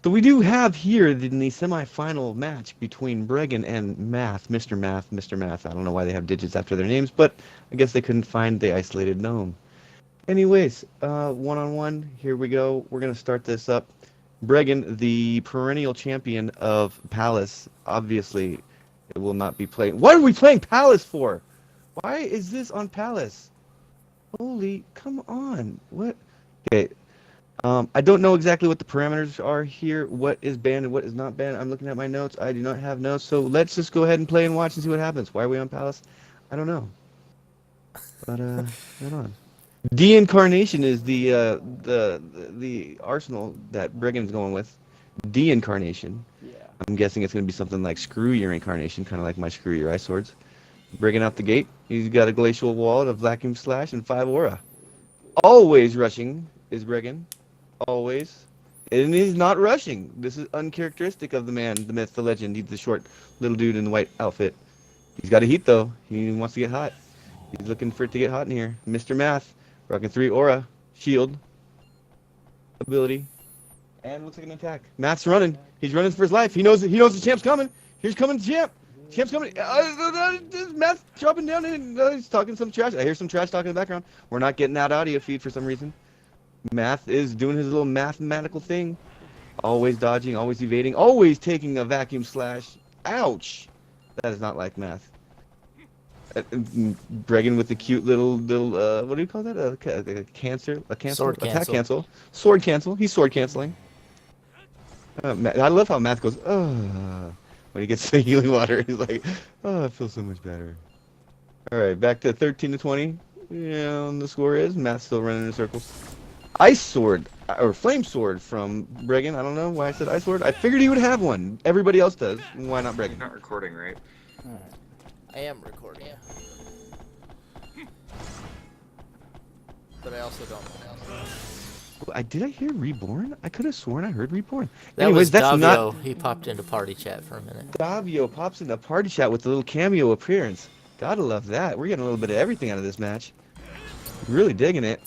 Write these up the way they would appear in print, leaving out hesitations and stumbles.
So we do have here in the semifinal match between Bregan and MrMath101. I don't know why they have digits after their names, but I guess they couldn't find the isolated gnome. Anyways, one-on-one, here we go. We're going to start this up. Bregan, the perennial champion of Palace, obviously it will not be playing. What are we playing Palace for? Why is this on Palace? Holy, come on. What? Okay. I don't know exactly what the parameters are here, what is banned and what is not banned. I'm looking at my notes. I do not have notes, so let's just go ahead and play and watch and see what happens. Why are we on Palace? I don't know. But, hold on. De-incarnation is the arsenal that Bregan's going with. De-incarnation. Yeah. I'm guessing it's going to be something like screw your incarnation, kind of like my screw your ice swords. Bregan out the gate. He's got a glacial wallet, a vacuum slash, and 5 aura. Always rushing is Bregan. Always. And he's not rushing. This is uncharacteristic of the man, the myth, the legend. He's the short little dude in the white outfit. He's got a heat, though. He wants to get hot. He's looking for it to get hot in here. MrMath, rocking 3 aura, shield, ability, and looks like an attack. Math's running. He's running for his life. He knows the champ's coming. Here's coming the champ. Champ's coming. Math dropping down and he's talking some trash. I hear some trash talking in the background. We're not getting that audio feed for some reason. Math is doing his little mathematical thing. Always dodging, always evading, always taking a vacuum slash. Ouch! That is not like Math. Bregan with the cute little what do you call that? A cancel? Sword Attack cancel. cancel. Sword cancel. He's sword canceling. I love how Math goes, when he gets the healing water. He's like, oh, I feel so much better. Alright, back to 13 to 20. Yeah, the score is Math still running in circles. Ice sword, or flame sword from Bregan. I don't know why I said ice sword. I figured he would have one. Everybody else does. Why not Bregan? You're not recording, right? I am recording. But I also don't. Did I hear Reborn? I could have sworn I heard Reborn. That Anyways, was that's Davio. not... He popped into party chat for a minute. Davio pops into party chat with a little cameo appearance. Gotta love that. We're getting a little bit of everything out of this match. Really digging it.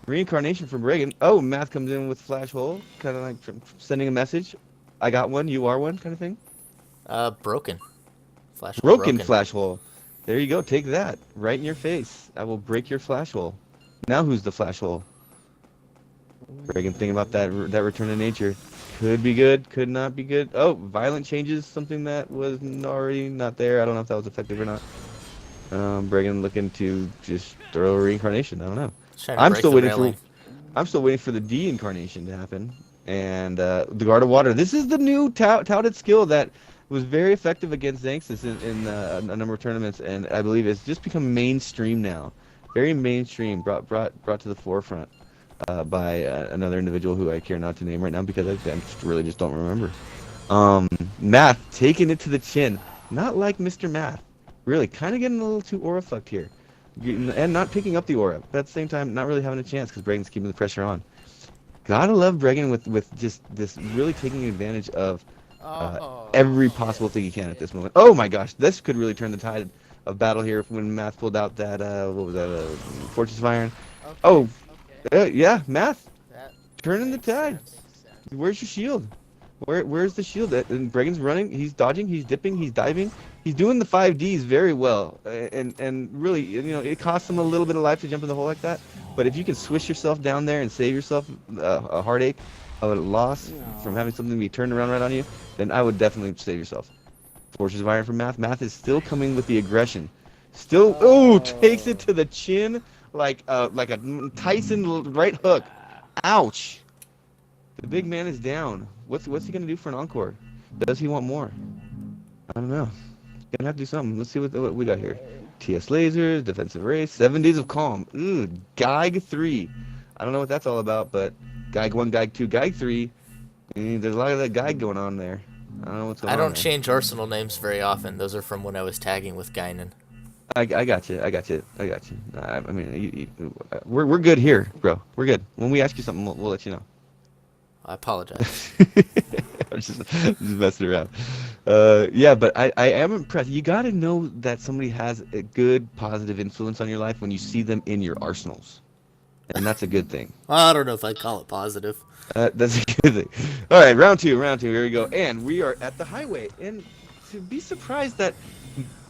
Reincarnation from Bregan. Oh, Math comes in with flash hole, kind of like sending a message. I got one, you are one, kind of thing. Broken. Flash hole Broken flash hole. There you go. Take that right in your face. I will break your flash hole. Now who's the flash hole? Bregan thinking about that return to nature. Could be good, could not be good. Oh, violent changes, something that was already not there. I don't know if that was effective or not. Bregan looking to just throw a reincarnation. I don't know. I'm still waiting for the de-incarnation to happen. And the Guard of Water. This is the new touted skill that was very effective against Xanxus in a number of tournaments, and I believe it's just become mainstream now. Very mainstream, brought to the forefront by another individual who I care not to name right now because I really just don't remember. Math taking it to the chin, not like MrMath. Really, kind of getting a little too aura fucked here, and not picking up the aura, but at the same time not really having a chance because Bregan's keeping the pressure on. Gotta love Bregan with just this really taking advantage of every possible thing he can at this moment. Oh my gosh, this could really turn the tide of battle here when Math pulled out that what was that, Fortress of Iron. Okay. Oh, yeah, Math turning the tide. Where's your shield? Where's the shield? And Bregan's running. He's dodging. He's dipping. He's diving. He's doing the 5Ds very well. And really, you know, it costs him a little bit of life to jump in the hole like that. But if you can swish yourself down there and save yourself a heartache of a loss from having something be turned around right on you, then I would definitely save yourself. Fortress of Iron from Math. Math is still coming with the aggression. Still, takes it to the chin like a Tyson right hook. Ouch. The big man is down. What's he gonna do for an encore? Does he want more? I don't know. Gonna have to do something. Let's see what we got here. TS lasers, defensive race, 7 days of calm. Ooh, Geig 3. I don't know what that's all about, but Geig 1, Geig 2, Geig 3. There's a lot of that Geig going on there. I don't know what's going on. I don't change arsenal names very often. Those are from when I was tagging with Guinan. I got you. I mean, we're good here, bro. We're good. When we ask you something, we'll let you know. I apologize. I'm just messing around. Yeah, but I am impressed. You got to know that somebody has a good, positive influence on your life when you see them in your arsenals. and that's a good thing. I don't know if I'd call it positive. That's a good thing. All right, round two. Here we go. And we are at the highway. And to be surprised that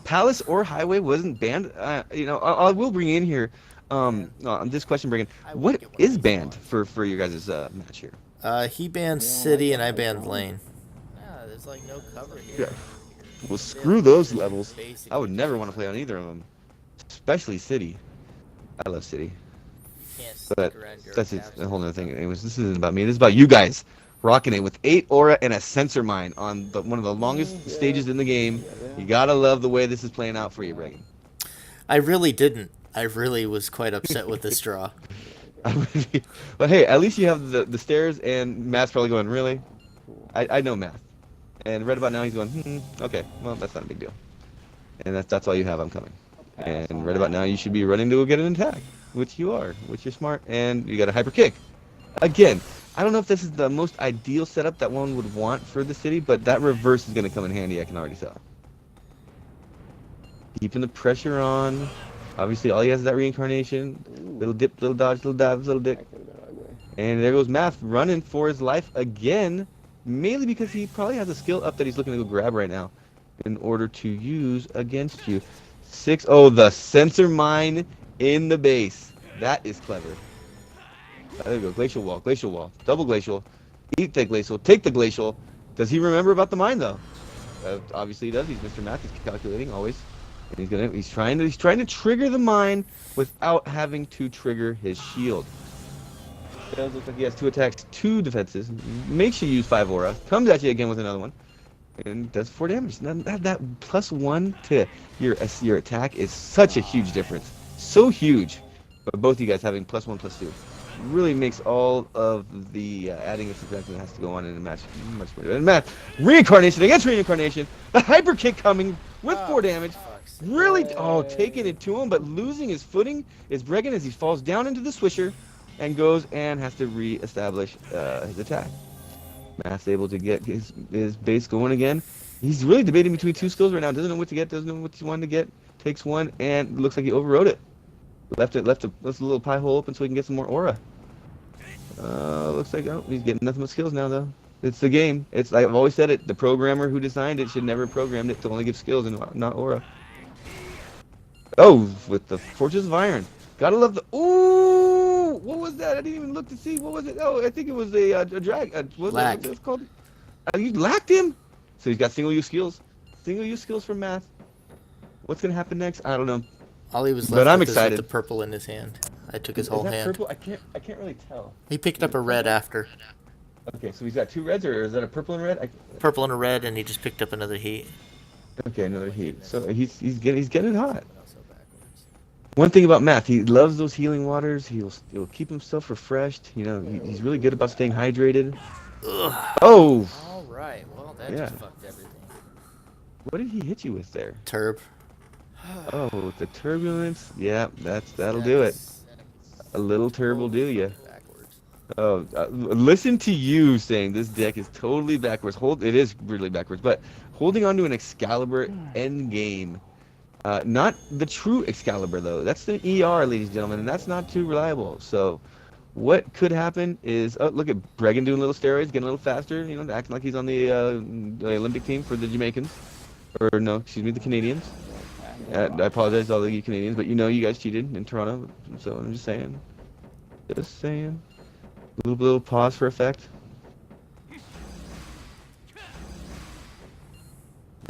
Palace or Highway wasn't banned, I will bring in here on this question, Bregan. What is banned for your guys' match here? He banned City and I banned Lane. Yeah, there's like no cover here. Yeah. Well, screw those levels. I would never want to play on either of them, especially City. I love City. But that's a whole other thing. Anyways, this isn't about me. This is about you guys rocking it with 8 aura and a sensor mine on one of the longest stages in the game. You gotta love the way this is playing out for you, Bregan. I really didn't. I really was quite upset with this draw. But hey, at least you have the stairs, and Math's probably going, really? I know Math. And right about now he's going, okay, well, that's not a big deal. And that's all you have, I'm coming. And right about now you should be running to go get an attack, which you are, which you're smart, and you got a hyper kick. Again, I don't know if this is the most ideal setup that one would want for the City, but that reverse is going to come in handy, I can already tell. Keeping the pressure on. Obviously, all he has is that reincarnation. Little dip, little dodge, little dive, little dick. And there goes Math running for his life again, mainly because he probably has a skill up that he's looking to go grab right now in order to use against you. 6. Oh, the sensor mine in the base. That is clever. There we go. Glacial wall. Double glacial. Eat the glacial. Take the glacial. Does he remember about the mine though? Obviously he does. He's Mr. Math. He's calculating always. And he's trying to trigger the mine without having to trigger his shield. It does look like he has 2 attacks, 2 defenses. Makes you use 5 aura. Comes at you again with another one. And does 4 damage. Now, that +1 to your attack is such a huge difference. So huge. But both of you guys having +1, +2 really makes all of the adding of subtraction that has to go on in a match much more. And Matt, reincarnation against reincarnation. The hyper kick coming with 4 damage. Really, taking it to him, but losing his footing is Bregan as he falls down into the swisher and goes and has to re-establish his attack. Math's able to get his base going again. He's really debating between 2 skills right now. Doesn't know what to get, doesn't know what he wanted to get. Takes one and looks like he overrode it. Left a little pie hole open so he can get some more aura. Looks like he's getting nothing but skills now though. It's the game. It's like I've always said it. The programmer who designed it should never have programmed it to only give skills and not aura. Oh, with the Fortress of Iron. Gotta love the. Ooh, what was that? I didn't even look to see. What was it? Oh, I think it was a drag. What's it called? You lacked him. So he's got single-use skills. Single-use skills from Math. What's gonna happen next? I don't know. All he was left with is with the purple in his hand. I took his whole hand. Purple? I can't really tell. He picked up a red after. Okay, so he's got 2 reds, or is that a purple and red? Purple and a red, and he just picked up another heat. Okay, another heat. So he's getting hot. One thing about Math, he loves those healing waters. He'll keep himself refreshed. You know, he's really good about staying hydrated. Ugh. Oh. All right. Well, that just fucked everything. What did he hit you with there? Turb. Oh, the turbulence. Yeah, that'll do it. A little turb will do you. Oh, listen to you saying this deck is totally backwards. It is really backwards, but holding on to an Excalibur end game. Not the true Excalibur though. That's the ER, ladies and gentlemen, and that's not too reliable. So, what could happen is, look at Bregan doing little steroids, getting a little faster. You know, acting like he's on the Olympic team for the Jamaicans, or no, excuse me, the Canadians. I apologize to all the Canadians, but you know you guys cheated in Toronto, so I'm just saying. Just saying. A little pause for effect.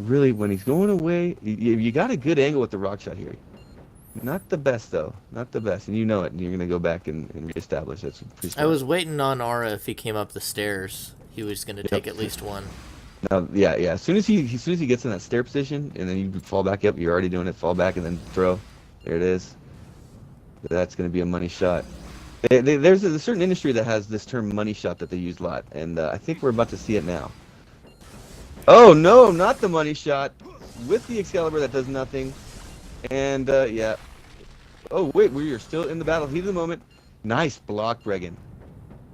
Really, when he's going away, you got a good angle with the rock shot here. Not the best, though. Not the best, and you know it. And you're going to go back and reestablish. That's pretty smart. I was waiting on Aura if he came up the stairs. He was going to take at least one. Now, yeah. As soon as he gets in that stair position, and then you fall back up, you're already doing it. Fall back and then throw. There it is. That's going to be a money shot. There's a certain industry that has this term money shot that they use a lot, and I think we're about to see it now. Oh no, not the money shot. With the Excalibur that does nothing. And yeah. Oh wait, we are still in the battle. Heat of the moment. Nice block, Bregan.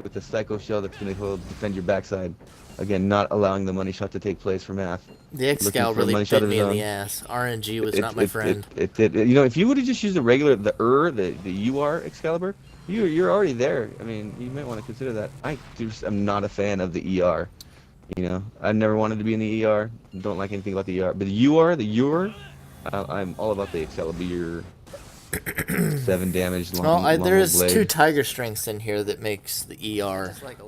With the Psycho Shell that's going to defend your backside. Again, not allowing the money shot to take place for Math. The Excal really bit me in the ass. RNG was not my friend. It did. You know, if you would have just used the regular, the UR Excalibur, You're already there. I mean, you might want to consider that. I just am not a fan of the ER. You know, I never wanted to be in the ER. Don't like anything about the ER. But I'm all about the Excalibur 7 damage There long is 2 blade. tiger strengths in here that makes the ER like a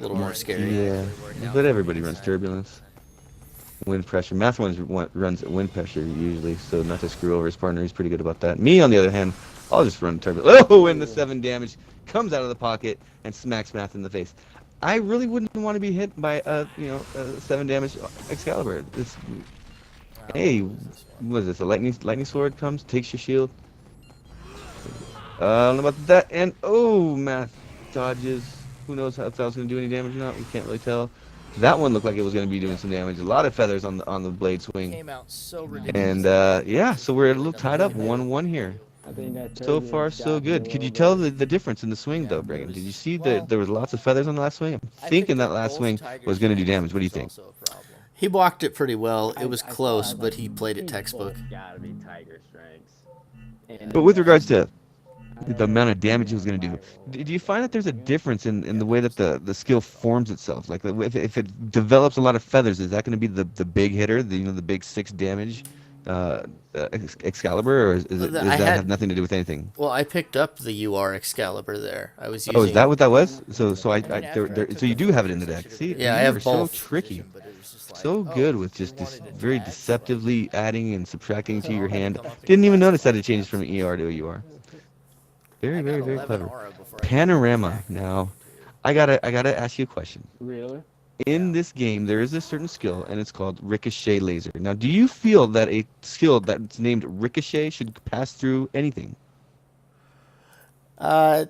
little more scary. Yeah, but everybody runs turbulence. Wind pressure. Runs at wind pressure usually, so not to screw over his partner. He's pretty good about that. Me, on the other hand, I'll just run turbulence. Oh, and the 7 damage comes out of the pocket and smacks Math in the face. I really wouldn't want to be hit by a 7 damage Excalibur. Hey, what is this? A lightning sword comes, takes your shield. I don't know about that. And oh, Math dodges. Who knows if that was going to do any damage or not? We can't really tell. That one looked like it was going to be doing some damage. A lot of feathers on the blade swing. Came out so And yeah, so we're a little tied up, 1-1 here. So far, so good. Could you tell the difference in the swing, though, Bregan? Did you see that there was lots of feathers on the last swing? I'm thinking that last swing was going to do damage. What do you think? He blocked it pretty well. It was close, but he played it textbook. Gotta be tiger strengths. But with regards to the amount of damage it was going to do, do you find that there's a difference in the way that the skill forms itself? Like, if it develops a lot of feathers, is that going to be the big hitter, the big 6 damage Excalibur, or does that have nothing to do with anything? Well, I picked up the UR Excalibur there. I was using. Oh, is that what that was? So so you do have it in the deck. See, yeah, I have both. So tricky, so good with just very deceptively adding and subtracting to your hand. Didn't even notice that it changed from an ER to a UR. Very, very, very clever. Panorama. Now, I gotta ask you a question. Really? In this game, there is a certain skill, and it's called Ricochet Laser. Now, do you feel that a skill that's named Ricochet should pass through anything? If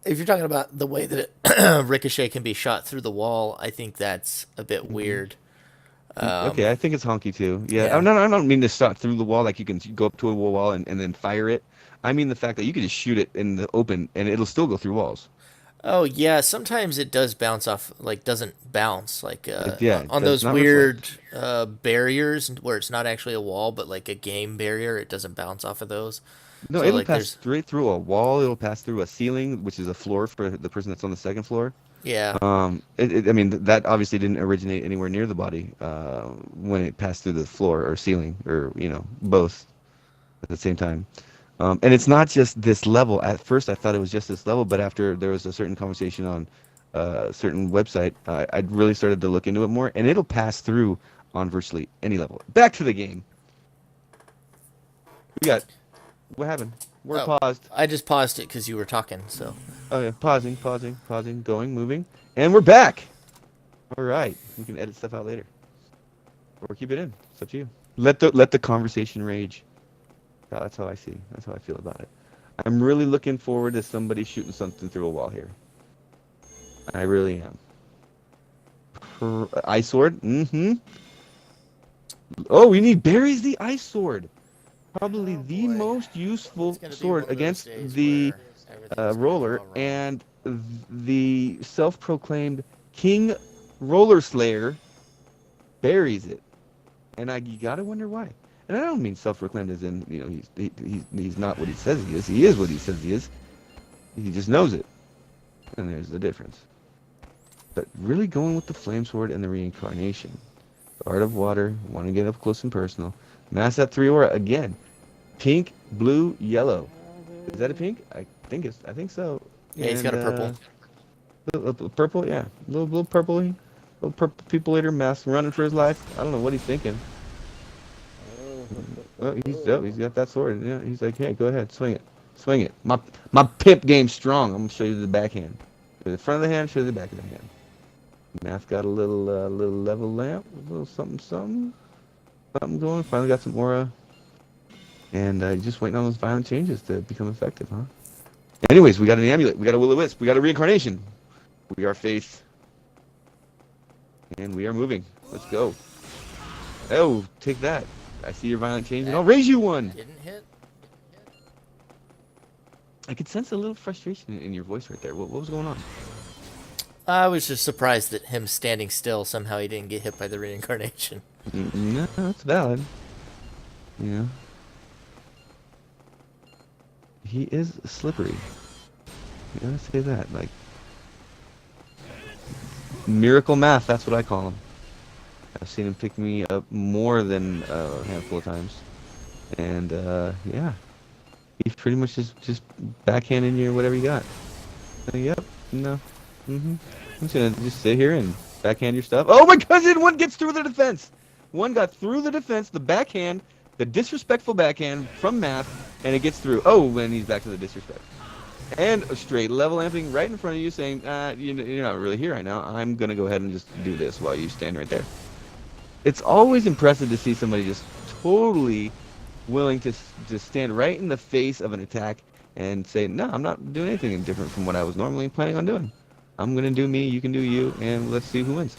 you're talking about the way that Ricochet can be shot through the wall, I think that's a bit weird. Okay, I think it's honky too. Yeah, Yeah. I don't mean to shot through the wall like you can go up to a wall and then fire it. I mean the fact that you could just shoot it in the open and it'll still go through walls. Oh yeah, sometimes it does bounce off, like doesn't bounce, like Yeah, on does those not weird barriers where it's not actually a wall but like a game barrier. It doesn't bounce off of those. No, So, it'll like, pass there's- straight through a wall. It'll pass through a ceiling, which is a floor for the person that's on the second floor. Yeah. I mean, that obviously didn't originate anywhere near the body when it passed through the floor or ceiling, or both at the same time. And it's not just this level. At first, I thought it was just this level, but after there was a certain conversation on a certain website, I really started to look into it more, and it'll pass through on virtually any level. Back to the game. What happened? We're paused. I just paused it because you were talking. So. Oh yeah, pausing, going, moving, and we're back. All right, we can edit stuff out later, or keep it in. It's up to you. Let the conversation rage. Yeah, that's how I see. That's how I feel about it. I'm really looking forward to somebody shooting something through a wall here. I really am. Ice sword. Mm-hmm. Oh, we need Barry's the ice sword. Probably the most useful sword against the roller, and the self-proclaimed King Roller Slayer buries it. And you gotta wonder why. And I don't mean self-proclaimed as in, he's not what he says he is. He is what he says he is. He just knows it. And there's the difference. But really going with the flame sword and the reincarnation. The Art of Water, want to get up close and personal. Mass at 3 aura again. Pink, blue, yellow. Is that a pink? I think so. Yeah, he's got a purple. Purple, yeah. Little purple-y. Little purple people eater mask running for his life. I don't know what he's thinking. Oh, he's got that sword. Yeah, he's like, hey, go ahead, swing it. My pimp game's strong. I'm gonna show you the backhand. Show you the front of the hand, show you the back of the hand. Math got a little level lamp, a little something going. Finally got some aura, and just waiting on those violent changes to become effective, huh? Anyways, we got an amulet, we got a will-o-wisp, we got a reincarnation. We are faith, and we are moving. Let's go. Oh, take that. I see your violent change, and I'll raise you one. Didn't hit. I could sense a little frustration in your voice right there. What was going on? I was just surprised that him standing still, somehow he didn't get hit by the reincarnation. No, that's valid. Yeah. He is slippery. You gotta say that. Like, miracle math, that's what I call him. I've seen him pick me up more than a handful of times. And, yeah. He's pretty much just backhanding you whatever you got. Yep, no. I'm just gonna just sit here and backhand your stuff. Oh my cousin, one gets through the defense! One got through the defense, the backhand, the disrespectful backhand from Math, and it gets through. Oh, and he's back to the disrespect. And a straight level amping right in front of you saying, you're not really here right now. I'm gonna go ahead and just do this while you stand right there. It's always impressive to see somebody just totally willing to stand right in the face of an attack and say, no, I'm not doing anything different from what I was normally planning on doing. I'm going to do me, you can do you, and let's see who wins.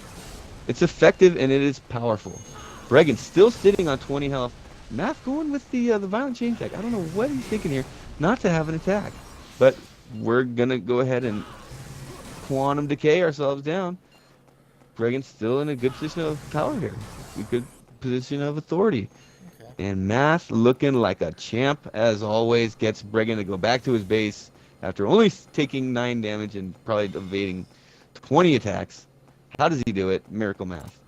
It's effective and it is powerful. Bregan still sitting on 20 health. Math going with the violent chain attack. I don't know what he's thinking here not to have an attack. But we're going to go ahead and quantum decay ourselves down. Bregan's still in a good position of power here. A good position of authority. And Math looking like a champ as always, gets Bregan to go back to his base after only taking 9 damage and probably evading 20 attacks. How does he do it? Miracle Math.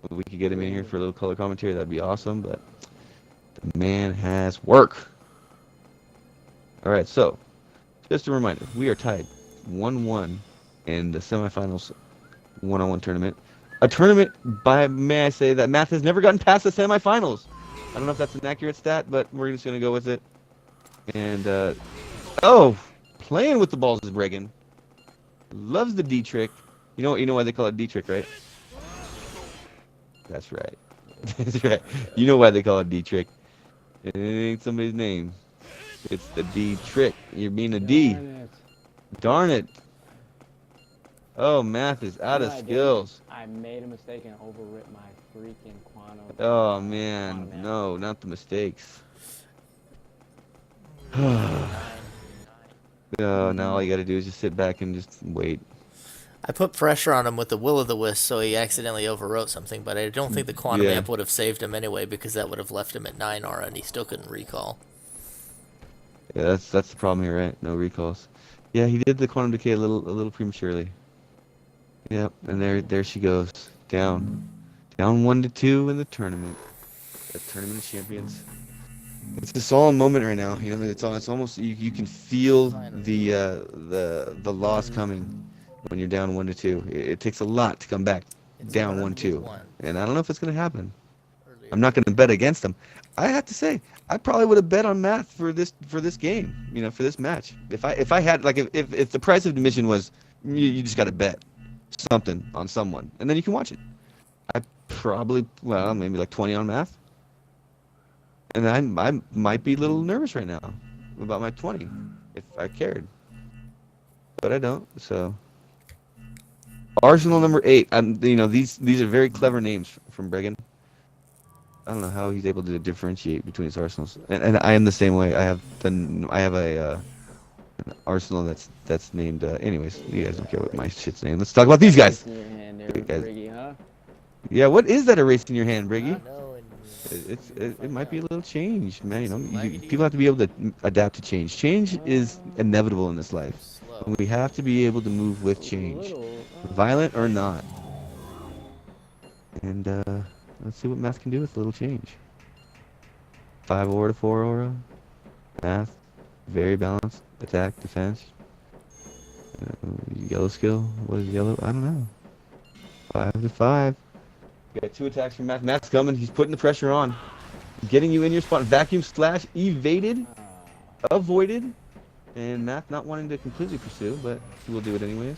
If we could get him in here for a little color commentary, that'd be awesome, but the man has work. Alright, so just a reminder, we are tied 1-1 in the semifinals one-on-one tournament. A tournament, may I say, that Math has never gotten past the semifinals. I don't know if that's an accurate stat, but we're just going to go with it. And, oh, playing with the balls is Bregan. Loves the D trick. You know why they call it D trick, right? That's right. That's right. You know why they call it D trick. It ain't somebody's name. It's the D trick. You're being a D. Darn it. Oh, Math is out of skills. I made a mistake and overwrit my freaking quantum. Oh, man. No, not the mistakes. Oh, now all you gotta do is just sit back and just wait. I put pressure on him with the Will of the Wisp, so he accidentally overwrote something, but I don't think the Quantum Amp would have saved him anyway, because that would have left him at 9 aura, and he still couldn't recall. Yeah, that's the problem here, right? No recalls. Yeah, he did the Quantum Decay a little prematurely. Yep, and there she goes. Down 1-2 in the tournament. The Tournament of Champions. It's a solemn moment right now. You know, it's almost you can feel the loss coming when you're down 1-2. It takes a lot to come back down 1-2, and I don't know if it's gonna happen. I'm not gonna bet against him. I have to say, I probably would have bet on Math for this game. You know, for this match. If I had, like, if the price of admission was you just got to bet something on someone, and then you can watch it. I probably, well, maybe like 20 on Math. And I might be a little nervous right now about my 20 if I cared. But I don't, so. Arsenal number 8. You know, these are very clever names from Bregan. I don't know how he's able to differentiate between his arsenals. And I am the same way. I have an arsenal that's named anyways, you guys don't care what my shit's name. Let's talk about these guys. Yeah, what is that erase in your hand, Briggy? It might be a little change, man. You know, people have to be able to adapt to change. Change is inevitable in this life. And we have to be able to move with change, violent or not. And let's see what Math can do with a little change. 5 aura to 4 aura. Math, very balanced. Attack, defense. Yellow skill. What is yellow? I don't know. 5 to 5. Got 2 attacks from Math. Math's coming. He's putting the pressure on. Getting you in your spot. Vacuum slash. Evaded. Avoided. And Math not wanting to completely pursue, but he will do it anyways.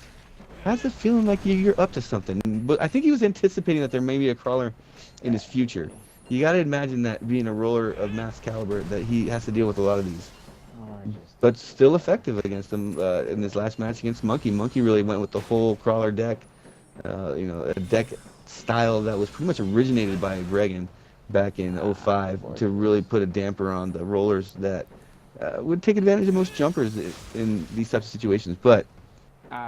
How's it feeling like you're up to something? But I think he was anticipating that there may be a crawler in his future. You got to imagine that being a roller of Math's caliber, that he has to deal with a lot of these. But still effective against him in this last match against Monkey. Monkey really went with the whole crawler deck. You know, a deck style that was pretty much originated by Bregan back in 05 to really put a damper on the rollers that would take advantage of most jumpers in these types of situations. But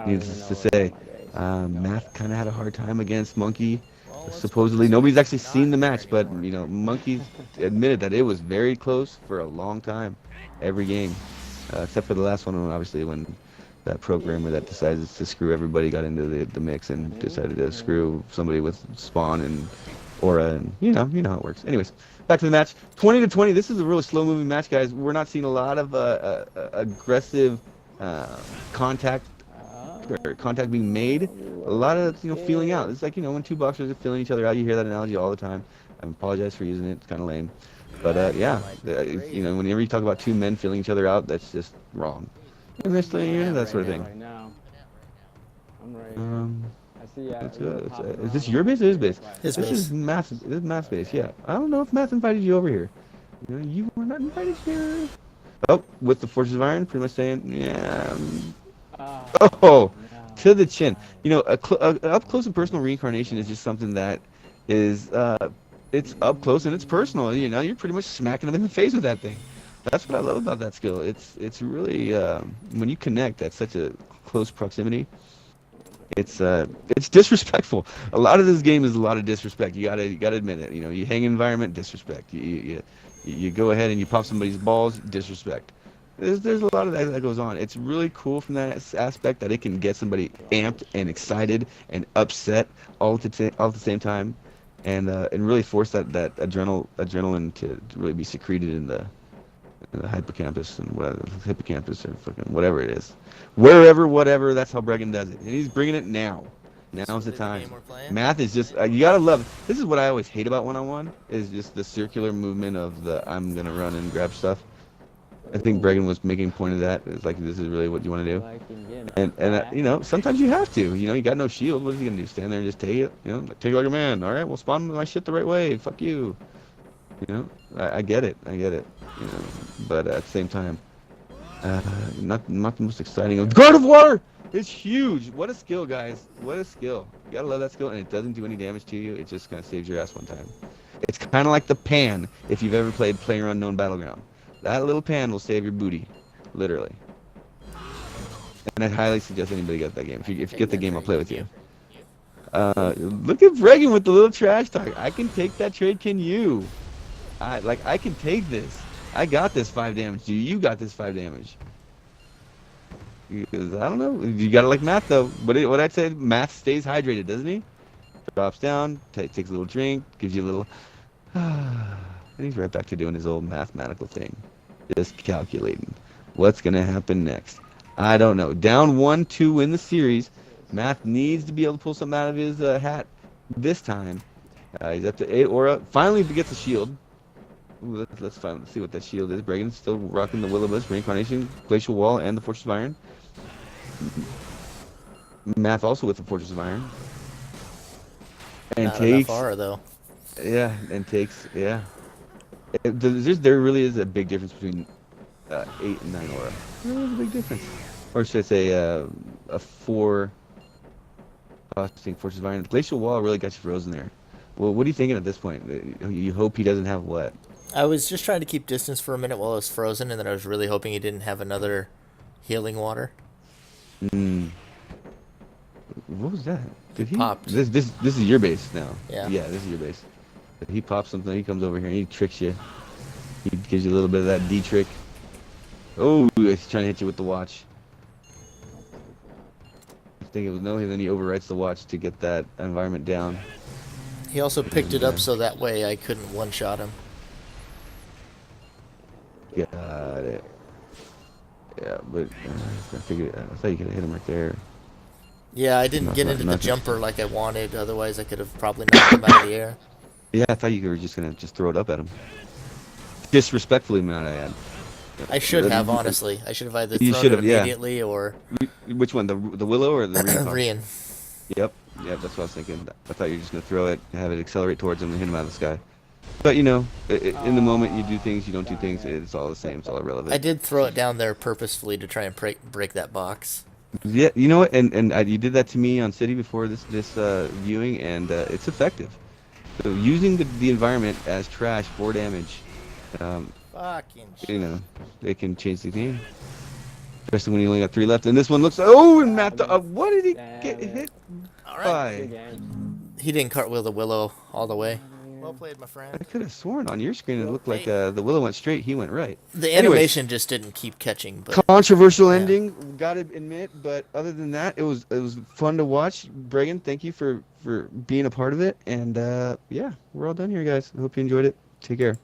needless to say, Math kind of had a hard time against Monkey. Supposedly, nobody's actually seen the match, but you know, Monkey admitted that it was very close for a long time, every game, except for the last one, obviously, when that programmer that decided to screw everybody got into the mix and decided to screw somebody with spawn and aura, and you know how it works. Anyways, back to the match. 20-20. This is a really slow moving match, guys. We're not seeing a lot of aggressive contact being made. A lot of feeling out. It's like when two boxers are feeling each other out. You hear that analogy all the time. I apologize for using it. It's kind of lame. But yeah, whenever you talk about two men feeling each other out, that's just wrong. That sort of thing. Right now. I'm ready. I see. Is this your base or his base? His This base. is Math. This is Math's base. Yeah. I don't know if Math invited you over here. You were not invited here. Oh, with the Forces of Iron, pretty much saying, yeah. Oh, to the chin. Up close and personal reincarnation is just something that is it's up close and it's personal. You're pretty much smacking them in the face with that thing. That's what I love about that skill. It's really when you connect at such a close proximity, it's disrespectful. A lot of this game is a lot of disrespect. You gotta admit it. You hang environment, disrespect. You go ahead and you pop somebody's balls, disrespect. There's a lot of that goes on. It's really cool from that aspect that it can get somebody amped and excited and upset all at the same time, and really force that adrenaline to really be secreted in the hippocampus and hippocampus or fucking whatever it is, whatever. That's how Bregan does it, and he's bringing it now. Now's the time. Math is just you gotta love. This is what I always hate about one-on-one is just the circular movement of the I'm gonna run and grab stuff. I think Bregan was making a point of that. It's like this is really what you want to do, and sometimes you have to. You got no shield. What is he gonna do? Stand there and just take it? Take it like a man. All right, well spawn my shit the right way. Fuck you. I get it. But at the same time, not the most exciting. Guard of Water is huge. What a skill, guys. What a skill. You gotta love that skill, and it doesn't do any damage to you. It just kind of saves your ass one time. It's kind of like the pan if you've ever played PlayerUnknown Battleground. That little pan will save your booty, literally. And I highly suggest anybody get that game. If you get the game, I'll play with you. Look at Bregan with the little trash talk. I can take that trade. Can you? I can take this. I got this 5 damage. You got this 5 damage. Because I don't know. You gotta like Math though. What I'd say, Math stays hydrated, doesn't he? Drops down, takes a little drink, gives you a little. And he's right back to doing his old mathematical thing. Just calculating. What's gonna happen next? I don't know. Down 1-2 in the series. Math needs to be able to pull something out of his hat this time. He's up to 8 aura. Finally, he gets a shield. Ooh, let's see what that shield is. Bregan's still rocking the Will-O-Wisp, Reincarnation, Glacial Wall, and the Fortress of Iron. Math also with the Fortress of Iron. And Not takes. enough aura, though. Yeah, and takes. Yeah. There really is a big difference between 8 and 9 aura. There is a big difference. Or should I say a 4 costing Fortress of Iron. Glacial Wall really got you frozen there. Well, what are you thinking at this point? You hope he doesn't have what? I was just trying to keep distance for a minute while I was frozen, and then I was really hoping he didn't have another healing water. What was that? Did he? Popped. This is your base now. Yeah. Yeah, this is your base. He pops something. He comes over here and he tricks you. He gives you a little bit of that D trick. Oh, he's trying to hit you with the watch. I think it was no. Then he overwrites the watch to get that environment down. He also picked it up so that way I couldn't one-shot him. Got it. Yeah, but I figured. I thought you could have hit him right there. Yeah, I didn't get into the jumper like I wanted. Otherwise, I could have probably knocked him out of the air. Yeah, I thought you were just gonna throw it up at him. Disrespectfully, might I add. I should have, honestly. I should have either You thrown should it have, yeah. immediately or Which one, the willow or the Rian? Rian. Yep, that's what I was thinking. I thought you were just gonna throw it, have it accelerate towards him, and hit him out of the sky. But in the moment, you do things, you don't do things. It's all the same. It's all irrelevant. I did throw it down there purposefully to try and break that box. Yeah, you know what? And you did that to me on City before this viewing, and it's effective. So using the environment as trash for damage, Fucking shit. it can change the game. Especially when you only got 3 left, and this one looks. Oh, and Matt, what did he get hit All right. by? He didn't cartwheel the willow all the way. Well played, my friend. I could have sworn on your screen it looked like Hey. the willow went straight, he went right. The Anyways, animation just didn't keep catching, but controversial yeah. ending, gotta admit, but other than that, it was fun to watch. Bregan, thank you for being a part of it, and yeah, we're all done here, guys. I hope you enjoyed it. Take care.